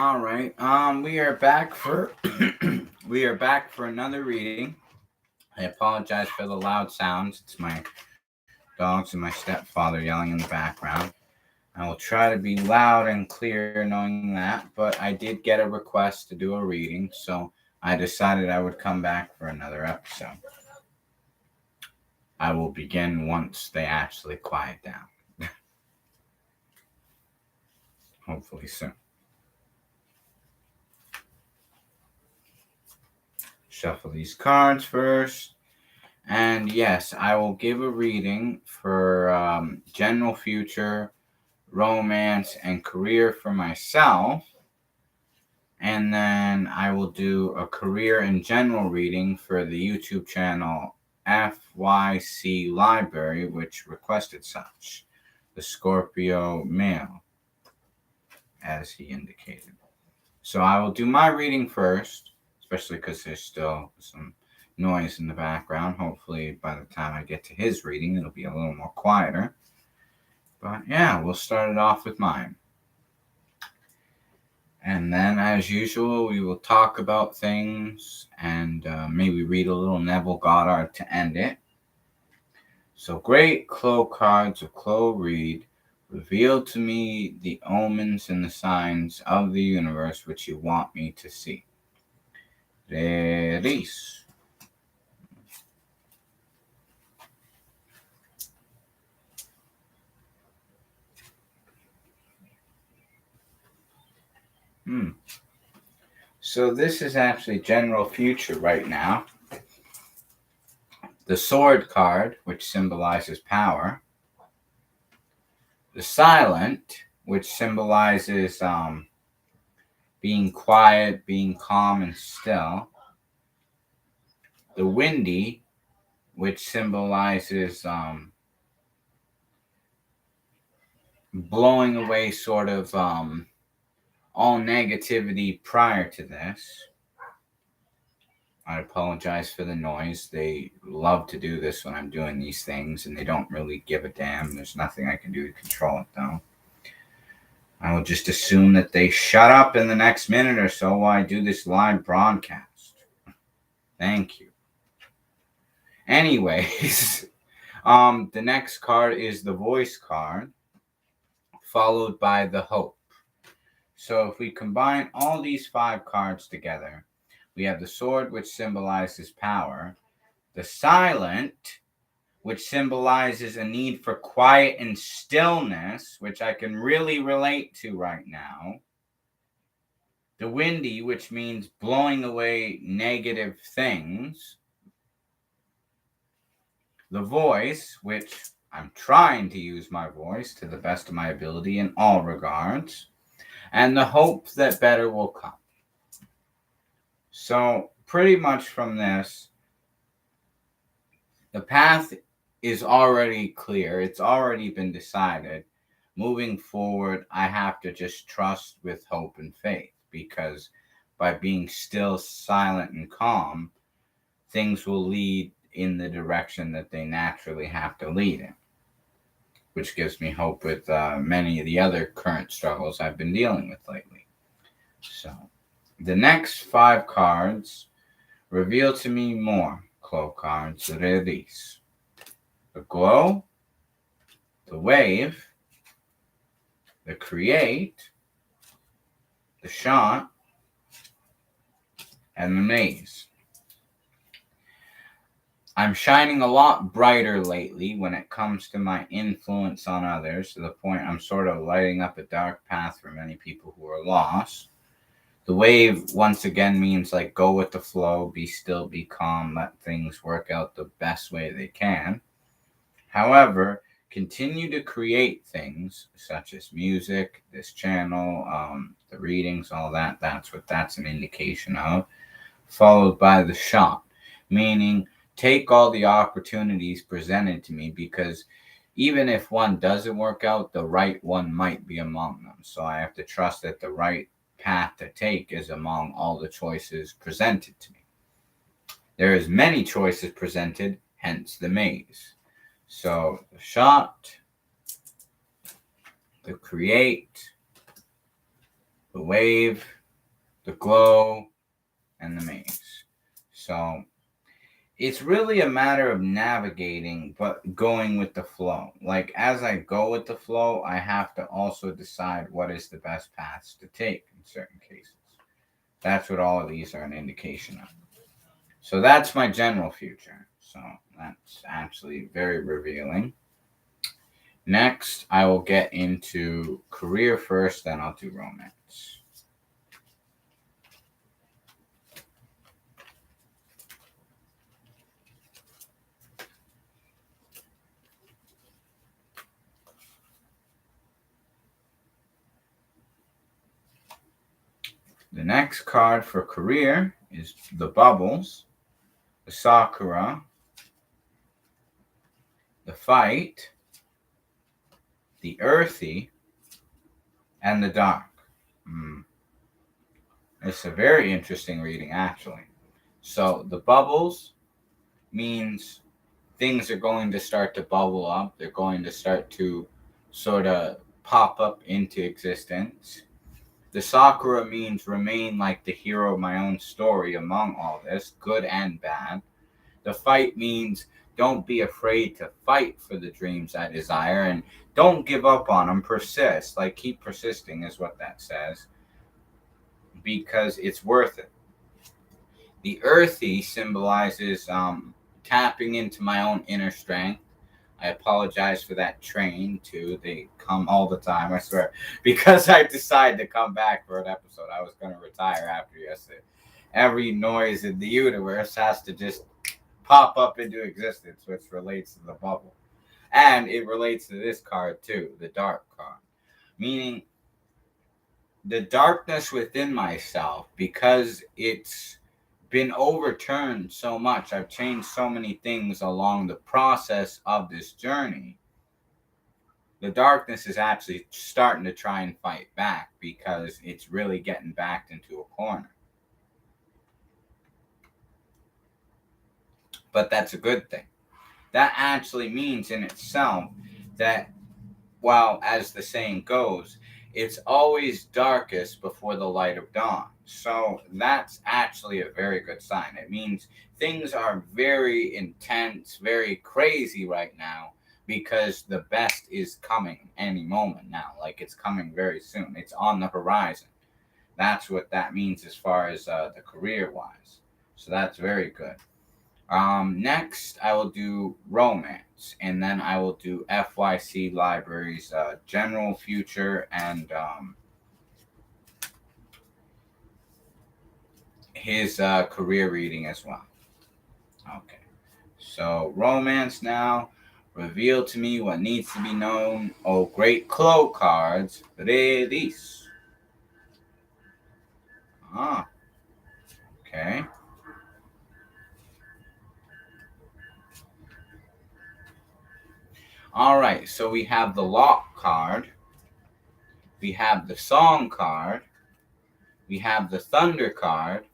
All right. We are back for we are back for another reading. I apologize for the loud sounds. It's my dogs and my stepfather yelling in the background. I will try to be loud and clear knowing that, but I did get a request to do a reading, so I decided I would come back for another episode. I will begin once they actually quiet down. Hopefully soon. Shuffle these cards first. And yes, I will give a reading for general future, romance, and career for myself. And then I will do a career and general reading for the YouTube channel FYC Library, which requested such. The Scorpio male, as he indicated. So I will do my reading first, especially because there's still some noise in the background. Hopefully by the time I get to his reading, it'll be a little more quieter. But yeah, we'll start it off with mine. And then, as usual, we will talk about things and maybe read a little Neville Goddard to end it. So, great Clow cards of Clow read, reveal to me the omens and the signs of the universe which you want me to see. Release. So this is actually general future right now. The sword card, which symbolizes power. The silent, which symbolizes being quiet, being calm and still. The windy, which symbolizes blowing away sort of all negativity prior to this. I apologize for the noise. They love to do this when I'm doing these things, and they don't really give a damn. There's nothing I can do to control it, though. I will just assume that they shut up in the next minute or so while I do this live broadcast. Thank you. Anyways, the next card is the voice card, followed by the hope. So if we combine all these 5 cards together, we have the sword, which symbolizes power, the silent, which symbolizes a need for quiet and stillness, which I can really relate to right now, the windy, which means blowing away negative things, the voice, which I'm trying to use my voice to the best of my ability in all regards, and the hope that better will come. So pretty much from this, the path is already clear. It's already been decided. Moving forward, I have to just trust with hope and faith, because by being still, silent, and calm, things will lead in the direction that they naturally have to lead in, which gives me hope with many of the other current struggles I've been dealing with lately. So the next 5 cards reveal to me more Clow cards. Release. The glow, the wave, the create, the shot, and the maze. I'm shining a lot brighter lately when it comes to my influence on others, to the point I'm sort of lighting up a dark path for many people who are lost. The wave, once again, means like go with the flow, be still, be calm, let things work out the best way they can. However, continue to create things such as music, this channel, the readings, all that. That's what that's an indication of. Followed by the shot, meaning take all the opportunities presented to me, because even if one doesn't work out, the right one might be among them. So I have to trust that the right path to take is among all the choices presented to me. There is many choices presented, hence the maze. So the shot, the create, the wave, the glow, and the maze. So it's really a matter of navigating, but going with the flow. Like, as I go with the flow, I have to also decide what is the best paths to take in certain cases. That's what all of these are an indication of. So that's my general future. So that's actually very revealing. Next, I will get into career first, then I'll do romance. The next card for career is the bubbles, the Sakura, the fight, the earthy, and the dark. It's a very interesting reading, actually. So the bubbles means things are going to start to bubble up. They're going to start to sort of pop up into existence. The Sakura means remain like the hero of my own story among all this, good and bad. The fight means don't be afraid to fight for the dreams I desire and don't give up on them. Persist. Like, keep persisting is what that says, because it's worth it. The earthy symbolizes tapping into my own inner strength. I apologize for that train too. They come all the time, I swear. Because I decided to come back for an episode. I was going to retire after yesterday. Every noise in the universe has to just pop up into existence, which relates to the bubble. And it relates to this card too, the dark card. Meaning the darkness within myself, because it's been overturned so much. I've changed so many things along the process of this journey. The darkness is actually starting to try and fight back because it's really getting backed into a corner. But that's a good thing. That actually means in itself that, well, as the saying goes, it's always darkest before the light of dawn. So that's actually a very good sign. It means things are very intense, very crazy right now because the best is coming any moment now. Like, it's coming very soon. It's on the horizon. That's what that means as far as the career wise. So that's very good. Next, I will do romance, and then I will do FYC Library's general future and his career reading as well. Okay, so romance now. Reveal to me what needs to be known. Oh, great Clow cards. Release. Ah, okay. All right, so we have the lock card. We have the song card. We have the thunder card.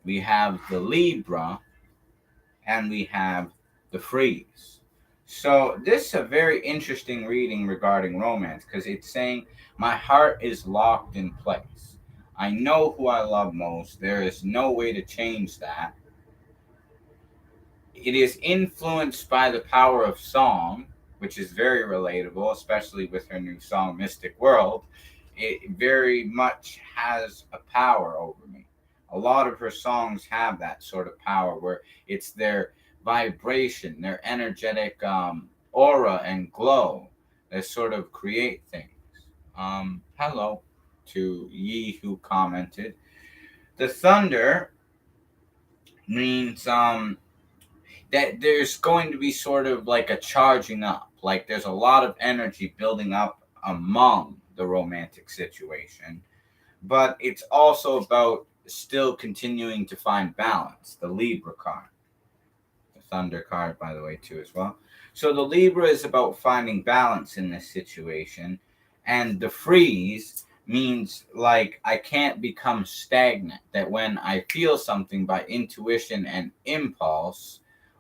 We have the Libra, and we have the freeze. So this is a very interesting reading regarding romance because it's saying my heart is locked in place. I know who I love most. There is no way to change that. It is influenced by the power of song, which is very relatable, especially with her new song, Mystic World. It very much has a power over me. A lot of her songs have that sort of power where it's their vibration, their energetic aura and glow that sort of create things. Hello to Yi who commented. The thunder means that there's going to be sort of like a charging up. Like, there's a lot of energy building up among the romantic situation. But it's also about still continuing to find balance. The Libra card. The Thunder card, by the way, too, as well. So the Libra is about finding balance in this situation. And the freeze means, like, I can't become stagnant. That when I feel something by intuition and impulse,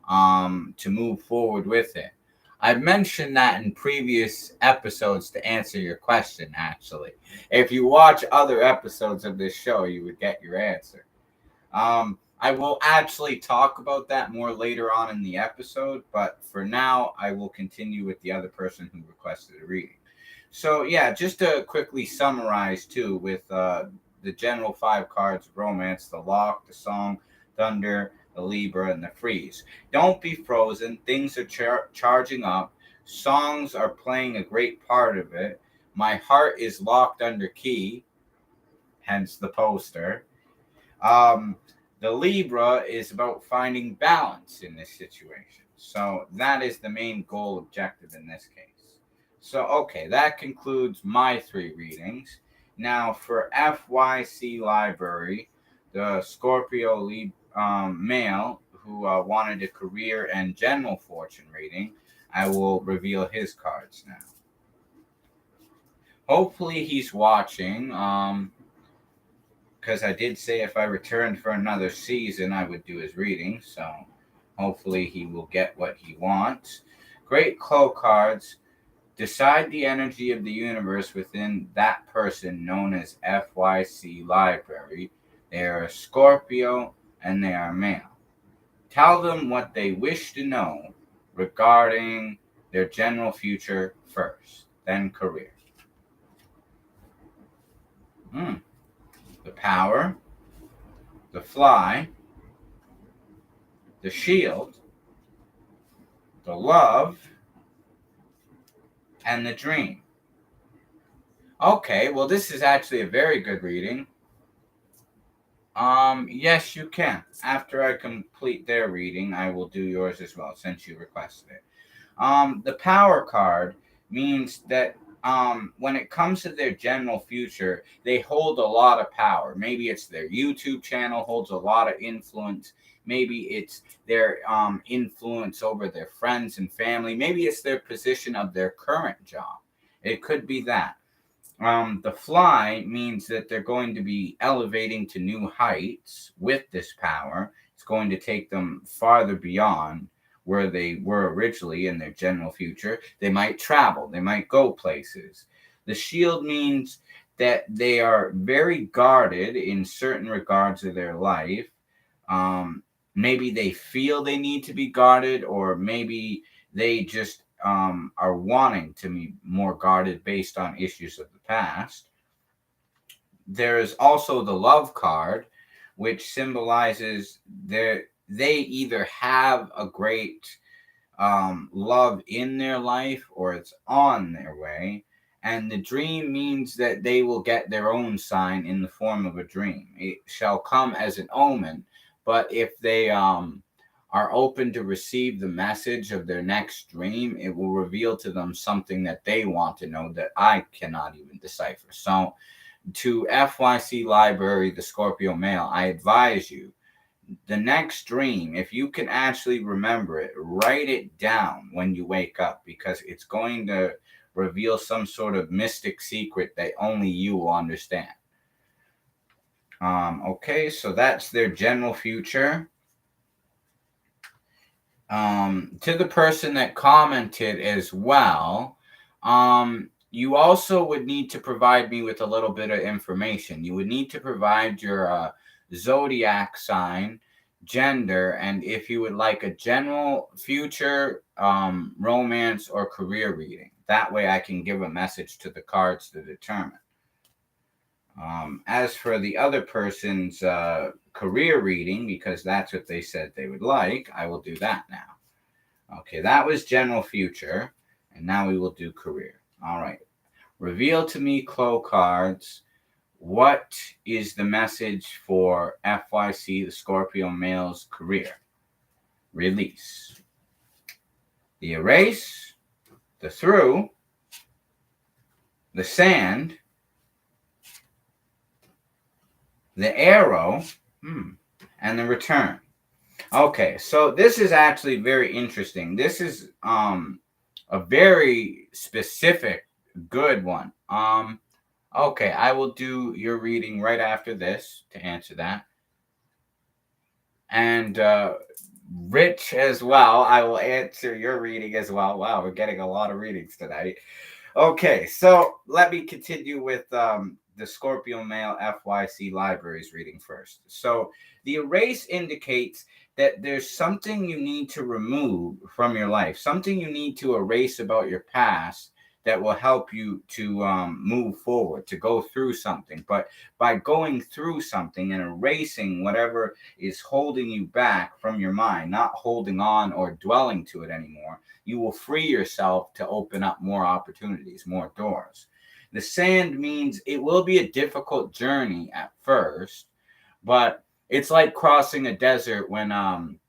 to move forward with it, I've mentioned that in previous episodes to answer your question, actually. If you watch other episodes of this show, you would get your answer. I will actually talk about that more later on in the episode, but for now, I will continue with the other person who requested a reading. So, yeah, just to quickly summarize, too, with the general 5 cards of romance, the Lock, the Song, Thunder, the Libra, and the Freeze. Don't be frozen. Things are charging up. Songs are playing a great part of it. My heart is locked under key, hence the poster. Um, the Libra is about finding balance in this situation. So that is the main goal objective in this case. So, okay, that concludes my 3 readings. Now, for FYC Library, the Scorpio male who wanted a career and general fortune reading, I will reveal his cards now. Hopefully he's watching. Because I did say if I returned for another season, I would do his reading. So hopefully he will get what he wants. Great Clow cards. Decide the energy of the universe within that person known as FYC Library. They are a Scorpio and they are male. Tell them what they wish to know regarding their general future first, then career. The Power, the Fly, the Shield, the Love, and the Dream. Okay, well, this is actually a very good reading. Yes, you can. After I complete their reading, I will do yours as well, since you requested it. The Power card means that when it comes to their general future, they hold a lot of power. Maybe it's their YouTube channel holds a lot of influence. Maybe it's their influence over their friends and family. Maybe it's their position of their current job. It could be that. The Fly means that they're going to be elevating to new heights with this power. It's going to take them farther beyond where they were originally in their general future. They might travel, they might go places. The Shield means that they are very guarded in certain regards of their life. Maybe they feel they need to be guarded, or maybe they just are wanting to be more guarded based on issues of the past. There is also the Love card, which symbolizes they either have a great love in their life or it's on their way. And the Dream means that they will get their own sign in the form of a dream. It shall come as an omen, but if they are open to receive the message of their next dream, it will reveal to them something that they want to know that I cannot even decipher. So, to FYC Library, the Scorpio male, I advise you, the next dream, if you can actually remember it, write it down when you wake up, because it's going to reveal some sort of mystic secret that only you will understand. Okay, so that's their general future. To the person that commented as well, you also would need to provide me with a little bit of information. You would need to provide your zodiac sign, gender, and if you would like a general future, romance, or career reading. That way I can give a message to the cards to determine. As for the other person's career reading, because that's what they said they would like, I will do that now. Okay, that was general future, and now we will do career. All right. Reveal to me, Clow cards, what is the message for FYC, the Scorpio male's career? Release. The Erase, the Through, the Sand, the Arrow, and the Return. Okay, so this is actually very interesting. This is a very specific, good one. Okay, I will do your reading right after this to answer that. And Rich as well. I will answer your reading as well. Wow, we're getting a lot of readings tonight. Okay, so let me continue with the Scorpio male FYC Libraries reading first. So the erase indicates that there's something you need to remove from your life, something you need to erase about your past that will help you to move forward, to go through something. But by going through something and erasing whatever is holding you back from your mind, not holding on or dwelling to it anymore, you will free yourself to open up more opportunities, more doors. The sand means it will be a difficult journey at first, but it's like crossing a desert when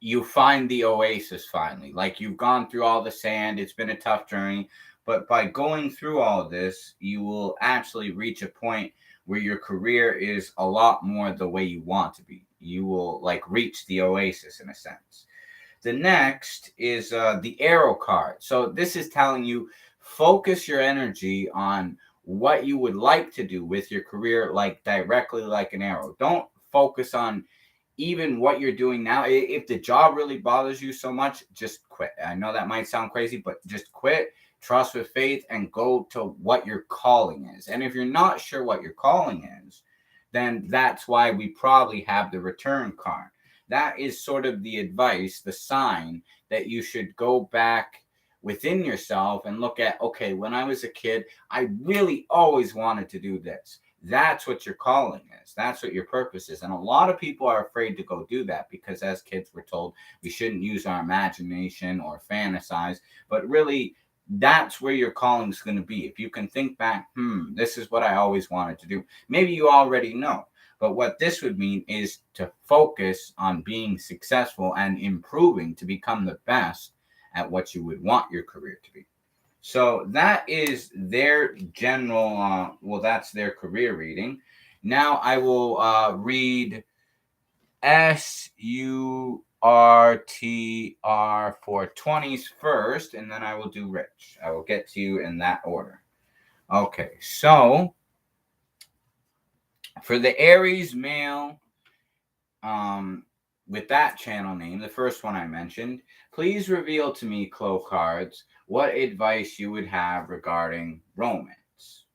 you find the oasis finally. Like you've gone through all the sand, it's been a tough journey, but by going through all of this, you will actually reach a point where your career is a lot more the way you want to be. You will like reach the oasis in a sense. The next is the arrow card. So this is telling you focus your energy on what you would like to do with your career, like directly like an arrow. Don't focus on even what you're doing now. If the job really bothers you so much, just quit. I know that might sound crazy, but just quit, trust with faith, and go to what your calling is. And if you're not sure what your calling is, then that's why we probably have the return card. That is sort of the advice, the sign that you should go back within yourself and look at, okay, when I was a kid, I really always wanted to do this. That's what your calling is. That's what your purpose is. And a lot of people are afraid to go do that because as kids we're told we shouldn't use our imagination or fantasize. But really, that's where your calling is going to be. If you can think back, this is what I always wanted to do. Maybe you already know. But what this would mean is to focus on being successful and improving to become the best at what you would want your career to be. So that is their general, that's their career reading. Now I will read SURTR for 20s first, and then I will do Rich. I will get to you in that order. Okay, so for the Aries male, with that channel name, the first one I mentioned, please reveal to me, Clow cards, what advice you would have regarding romance.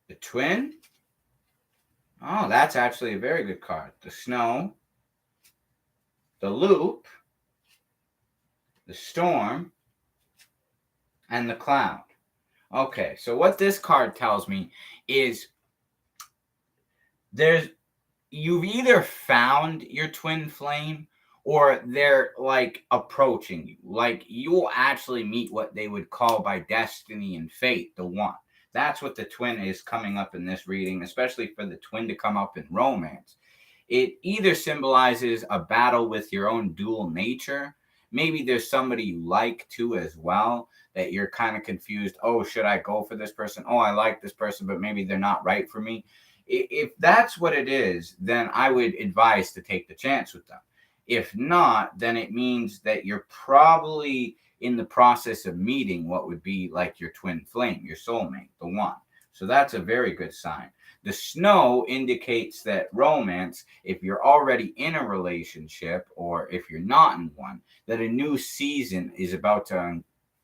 The Twin. Oh, that's actually a very good card. The Snow. The Loop. The Storm. And the Cloud. Okay, so what this card tells me is you've either found your twin flame or they're like approaching you. Like you'll actually meet what they would call by destiny and fate, the one. That's what the twin is coming up in this reading, especially for the twin to come up in romance. It either symbolizes a battle with your own dual nature. Maybe there's somebody you like too as well that you're kind of confused. Oh, should I go for this person? Oh, I like this person, but maybe they're not right for me. If that's what it is, then I would advise to take the chance with them. If not, then it means that you're probably in the process of meeting what would be like your twin flame, your soulmate, the one. So that's a very good sign. The Snow indicates that romance, if you're already in a relationship or if you're not in one, that a new season is about to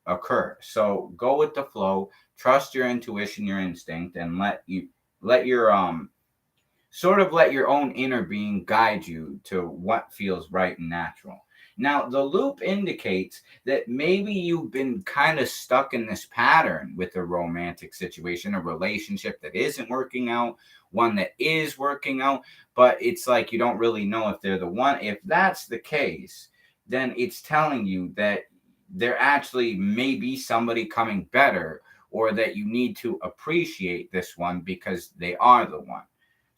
occur. So go with the flow, trust your intuition, your instinct, and let your let your own inner being guide you to what feels right and natural. Now, the loop indicates that maybe you've been kind of stuck in this pattern with a romantic situation, a relationship that isn't working out, one that is working out, but it's like you don't really know if they're the one. If that's the case, then it's telling you that there actually may be somebody coming better, or that you need to appreciate this one because they are the one.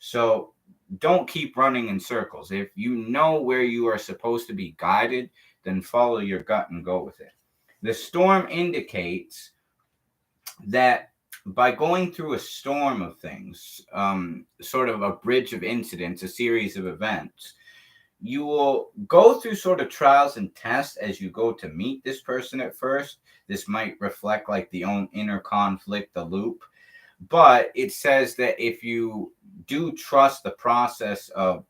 So don't keep running in circles. If you know where you are supposed to be guided, then follow your gut and go with it. The Storm indicates that by going through a storm of things, sort of a bridge of incidents, a series of events, you will go through sort of trials and tests as you go to meet this person at first. This might reflect like the own inner conflict, the loop. But it says that if you do trust the process of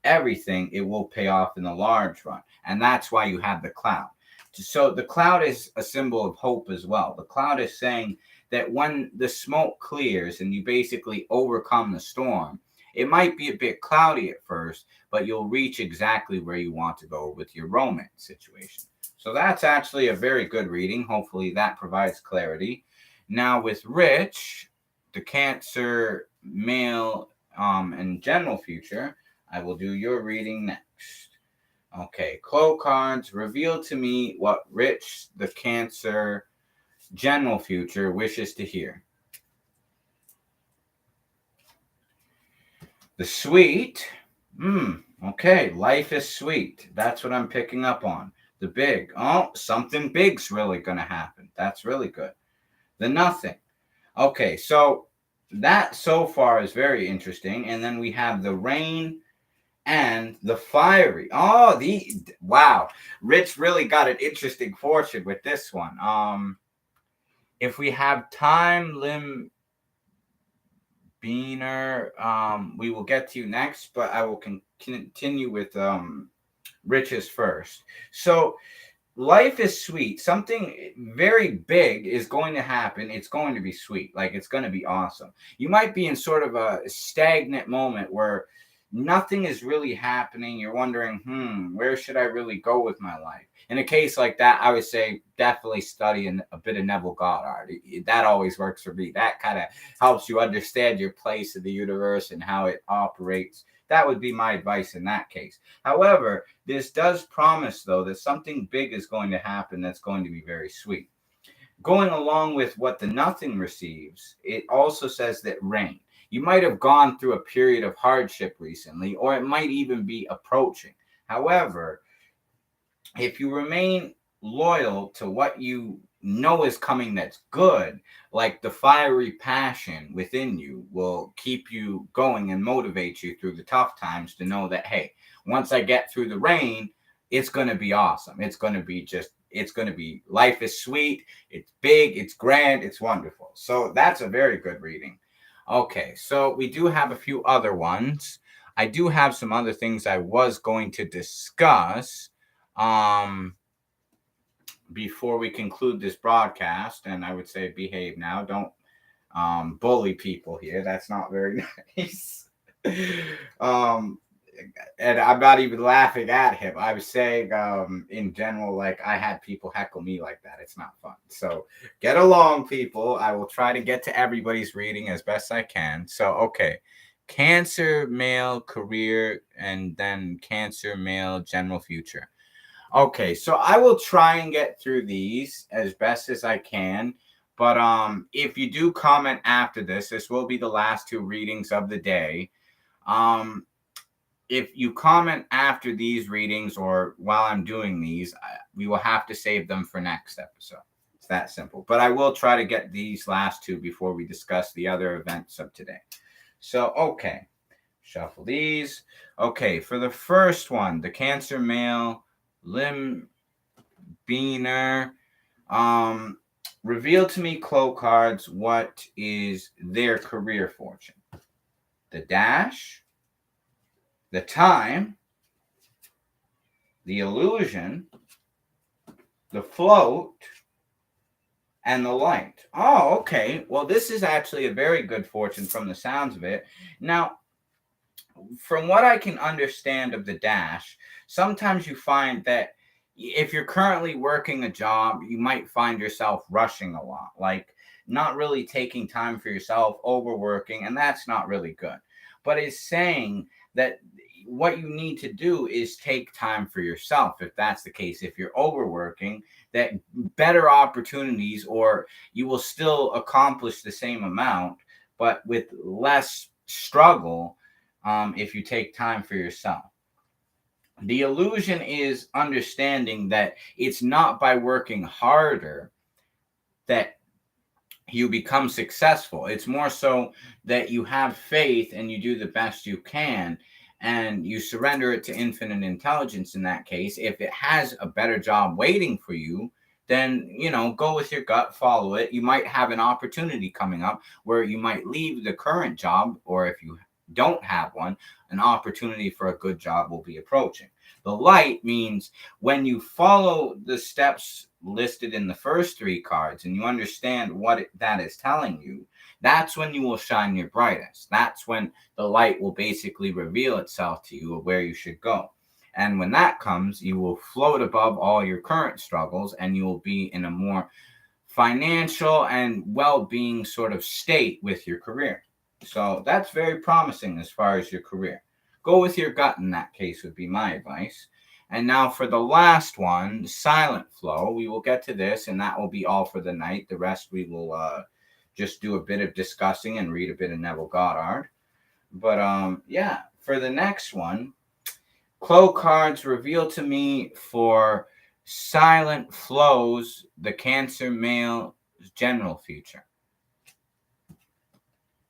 everything, it will pay off in the large run. And that's why you have the cloud. So the cloud is a symbol of hope as well. The cloud is saying that when the smoke clears and you basically overcome the storm, it might be a bit cloudy at first, but you'll reach exactly where you want to go with your romance situation. So that's actually a very good reading. Hopefully that provides clarity. Now with Rich, the Cancer male and general future, I will do your reading next. Okay, Clow cards, reveal to me what Rich, the Cancer general future, wishes to hear. The sweet. Okay, life is sweet. That's what I'm picking up on. The big. Oh, something big's really going to happen. That's really good. The nothing. Okay, so that so far is very interesting. And then we have the rain and the fiery. Oh, wow. Rich really got an interesting fortune with this one. If we have time, Lim Beaner, we will get to you next, but I will continue with Rich's first. So life is sweet. Something very big is going to happen. It's going to be sweet. Like, it's going to be awesome. You might be in sort of a stagnant moment where nothing is really happening. You're wondering, where should I really go with my life? In a case like that, I would say definitely study a bit of Neville Goddard. That always works for me. That kind of helps you understand your place in the universe and how it operates. That would be my advice in that case. However, this does promise, though, that something big is going to happen that's going to be very sweet. Going along with what the nothing receives, it also says that rain. You might have gone through a period of hardship recently, or it might even be approaching. However, if you remain loyal to what you know is coming that's good, like the fiery passion within you will keep you going and motivate you through the tough times to know that, hey, once I get through the rain, it's going to be awesome. It's going to be life is sweet. It's big. It's grand. It's wonderful. So that's a very good reading. Okay, so we do have a few other ones. I do have some other things I was going to discuss before we conclude this broadcast, and I would say behave now. Don't bully people here. That's not very nice. And I'm not even laughing at him. I was saying, in general, like, I had people heckle me like that. It's not fun. So get along, people. I will try to get to everybody's reading as best I can. So, okay. Cancer, male, career, and then Cancer, male, general future. Okay, so I will try and get through these as best as I can. But if you do comment after this will be the last two readings of the day. If you comment after these readings or while I'm doing these, we will have to save them for next episode. It's that simple. But I will try to get these last two before we discuss the other events of today. So, okay. Shuffle these. Okay, for the first one, the Cancer male, Lim Beaner. Reveal to me, Clow cards, what is their career fortune? The dash, the time, the illusion, the float, and the light. Oh, okay. Well, this is actually a very good fortune from the sounds of it. Now, from what I can understand of the dash, sometimes you find that if you're currently working a job, you might find yourself rushing a lot, like not really taking time for yourself, overworking, and that's not really good. But it's saying that what you need to do is take time for yourself. If that's the case, if you're overworking, that better opportunities, or you will still accomplish the same amount, but with less struggle, if you take time for yourself. The illusion is understanding that it's not by working harder that you become successful. It's more so that you have faith and you do the best you can, and you surrender it to infinite intelligence in that case. If it has a better job waiting for you, then, go with your gut, follow it. You might have an opportunity coming up where you might leave the current job, or if you don't have one, an opportunity for a good job will be approaching. The light means when you follow the steps listed in the first three cards and you understand what that is telling you, that's when you will shine your brightest. That's when the light will basically reveal itself to you of where you should go. And when that comes, you will float above all your current struggles, and you will be in a more financial and well-being sort of state with your career. So that's very promising as far as your career. Go with your gut in that case would be my advice. And now for the last one, silent flow. We will get to this, and that will be all for the night. The rest we will just do a bit of discussing and read a bit of Neville Goddard. But yeah, for the next one, Clow cards reveal to me for silent flows the Cancer male general future.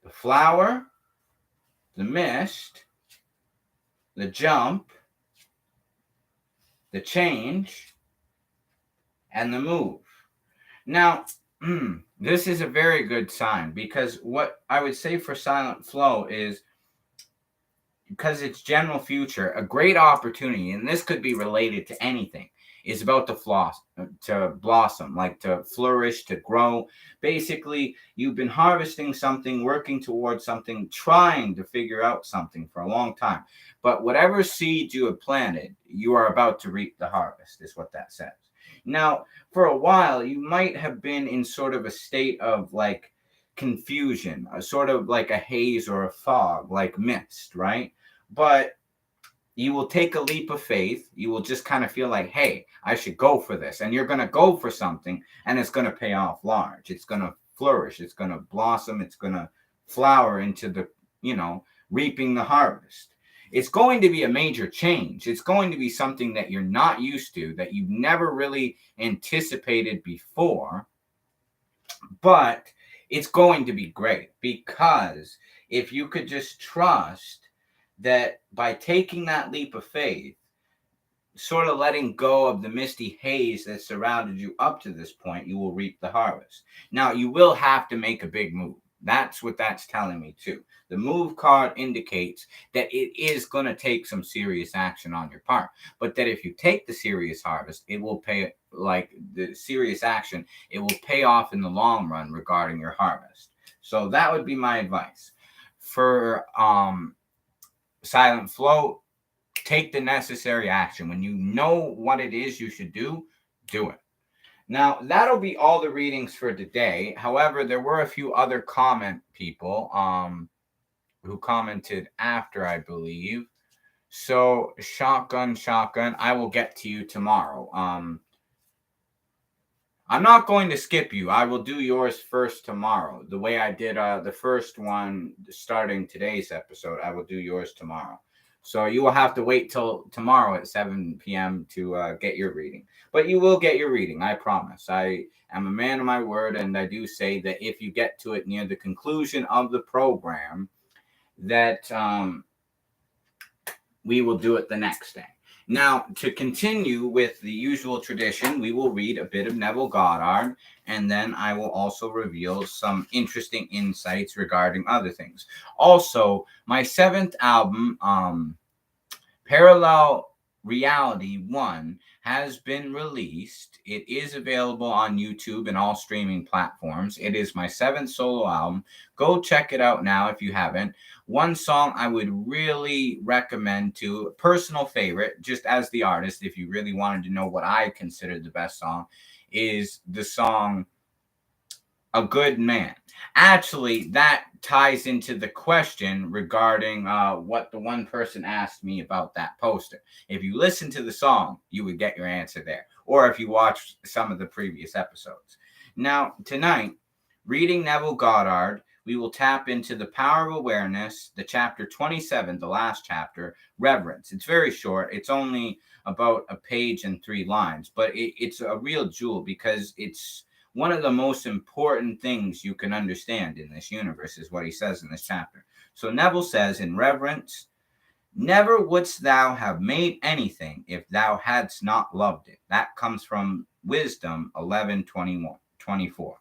The flower, the mist, the jump, the change, and the move. Now, this is a very good sign, because what I would say for silent flow is, because it's general future, a great opportunity, and this could be related to anything, is about to blossom, like to flourish, to grow. Basically, you've been harvesting something, working towards something, trying to figure out something for a long time. But whatever seed you have planted, you are about to reap the harvest, is what that says. Now, for a while, you might have been in sort of a state of like confusion, a sort of like a haze or a fog, like mist, right? But you will take a leap of faith. You will just kind of feel like, hey, I should go for this. And you're going to go for something, and it's going to pay off large. It's going to flourish. It's going to blossom. It's going to flower into the, reaping the harvest. It's going to be a major change. It's going to be something that you're not used to, that you've never really anticipated before. But it's going to be great, because if you could just trust that by taking that leap of faith, sort of letting go of the misty haze that surrounded you up to this point, you will reap the harvest. Now, you will have to make a big move. That's what that's telling me too. The move card indicates that it is going to take some serious action on your part, but that if you take the serious harvest, it will pay, like the serious action, it will pay off in the long run regarding your harvest. So that would be my advice. For silent flow, take the necessary action. When you know what it is you should do, do it. Now, that'll be all the readings for today. However, there were a few other comment people who commented after, I believe. So, shotgun, I will get to you tomorrow. I'm not going to skip you. I will do yours first tomorrow. The way I did the first one starting today's episode, I will do yours tomorrow. So you will have to wait till tomorrow at 7 p.m. to get your reading. But you will get your reading, I promise. I am a man of my word, and I do say that if you get to it near the conclusion of the program, that we will do it the next day. Now, to continue with the usual tradition, we will read a bit of Neville Goddard, and then I will also reveal some interesting insights regarding other things. Also, my 7th album, Parallel Reality 1, has been released. It is available on YouTube and all streaming platforms. It is my 7th solo album. Go check it out now if you haven't. One song I would really recommend, to a personal favorite, just as the artist, if you really wanted to know what I consider the best song, is the song A Good Man. Actually, that ties into the question regarding what the one person asked me about that poster. If you listen to the song, you would get your answer there. Or if you watch some of the previous episodes. Now, tonight, reading Neville Goddard, we will tap into the power of awareness, the chapter 27, the last chapter, Reverence. It's very short. It's only about a page and 3 lines, but it's a real jewel, because it's one of the most important things you can understand in this universe, is what he says in this chapter. So Neville says in Reverence, "Never wouldst thou have made anything if thou hadst not loved it." That comes from Wisdom 11:24.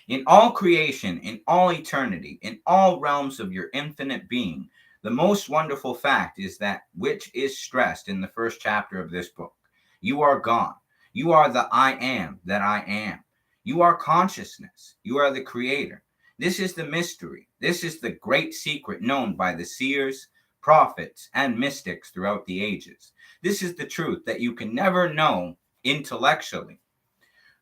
In all creation, in all eternity, in all realms of your infinite being, the most wonderful fact is that which is stressed in the first chapter of this book. You are God. You are the I am that I am. You are consciousness. You are the creator. This is the mystery. This is the great secret known by the seers, prophets, and mystics throughout the ages. This is the truth that you can never know intellectually.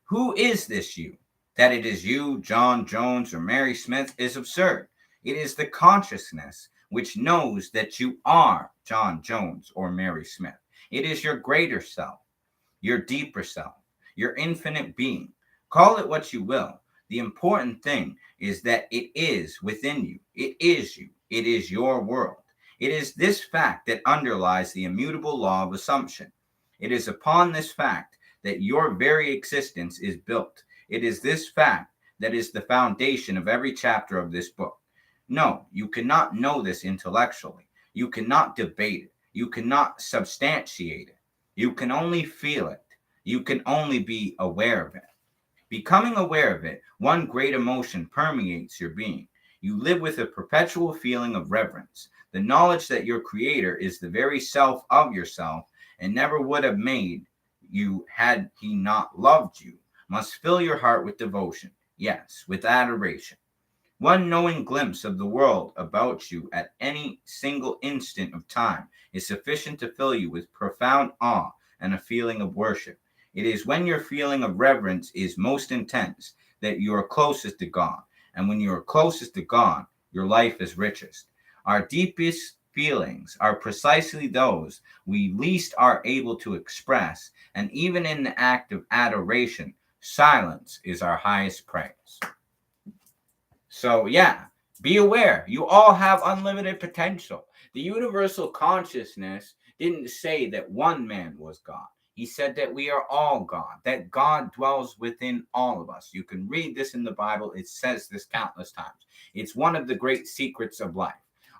Who is this you? That it is you, John Jones, or Mary Smith is absurd. It is the consciousness which knows that you are John Jones or Mary Smith. It is your greater self, your deeper self, your infinite being. Call it what you will. The important thing is that it is within you. It is you. It is your world. It is this fact that underlies the immutable law of assumption. It is upon this fact that your very existence is built. It is this fact that is the foundation of every chapter of this book. No, you cannot know this intellectually. You cannot debate it. You cannot substantiate it. You can only feel it. You can only be aware of it. Becoming aware of it, one great emotion permeates your being. You live with a perpetual feeling of reverence. The knowledge that your creator is the very self of yourself and never would have made you had he not loved you must fill your heart with devotion, yes, with adoration. One knowing glimpse of the world about you at any single instant of time is sufficient to fill you with profound awe and a feeling of worship. It is when your feeling of reverence is most intense that you are closest to God, and when you are closest to God, your life is richest. Our deepest feelings are precisely those we least are able to express, and even in the act of adoration, silence is our highest praise. So yeah, be aware. You all have unlimited potential. The universal consciousness didn't say that one man was God. He said that we are all God, that God dwells within all of us. You can read this in the Bible. It says this countless times. It's one of the great secrets of life.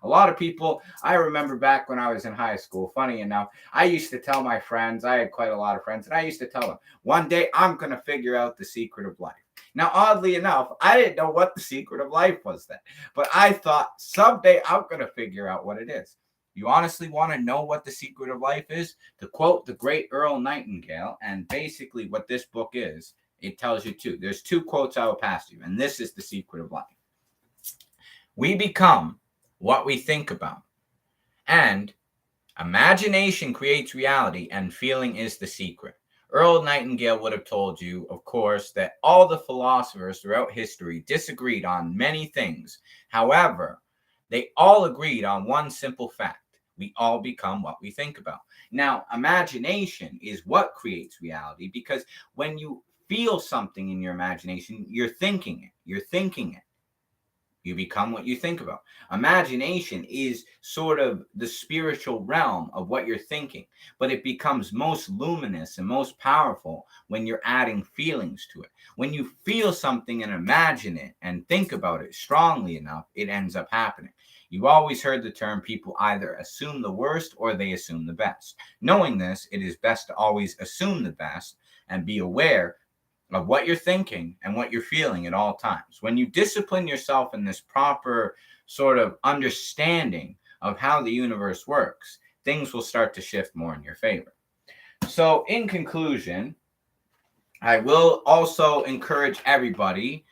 A lot of people, I remember back when I was in high school, funny enough, I used to tell my friends, I had quite a lot of friends, and I used to tell them, one day I'm going to figure out the secret of life. Now, oddly enough, I didn't know what the secret of life was then, but I thought someday I'm going to figure out what it is. You honestly want to know what the secret of life is? To quote the great Earl Nightingale, and basically what this book is, it tells you too. There's two quotes I will pass you, and this is the secret of life. We become what we think about, and imagination creates reality, and feeling is the secret. Earl Nightingale would have told you, of course, that all the philosophers throughout history disagreed on many things. However, they all agreed on one simple fact. We all become what we think about. Now, imagination is what creates reality, because when you feel something in your imagination, you're thinking it. You're thinking it. You become what you think about. Imagination is sort of the spiritual realm of what you're thinking, but it becomes most luminous and most powerful when you're adding feelings to it. When you feel something and imagine it and think about it strongly enough, it ends up happening. You've always heard the term people either assume the worst or they assume the best. Knowing this, it is best to always assume the best and be aware of what you're thinking and what you're feeling at all times. When you discipline yourself in this proper sort of understanding of how the universe works, things will start to shift more in your favor. So in conclusion, I will also encourage everybody,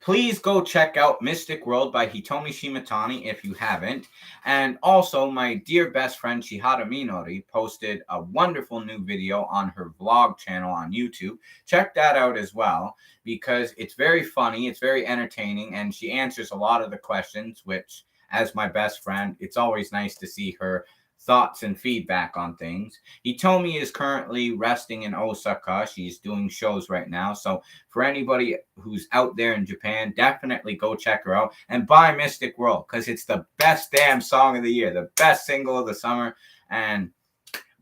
please go check out Mystic World by Hitomi Shimatani if you haven't. And also, my dear best friend Shihara Minori posted a wonderful new video on her vlog channel on YouTube. Check that out as well, because it's very funny, it's very entertaining, and she answers a lot of the questions, which, as my best friend, it's always nice to see her thoughts and feedback on things. Hitomi is currently resting in Osaka. She's doing shows right now. So for anybody who's out there in Japan, definitely go check her out and buy Mystic World, because it's the best damn song of the year, the best single of the summer. And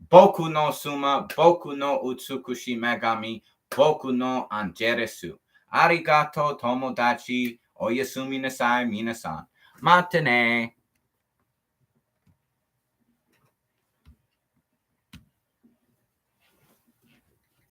Boku no Suma, Boku no Utsukushi Megami, Boku no Angeresu. Arigato tomodachi, oyasumi nasai minasan. Mata ne.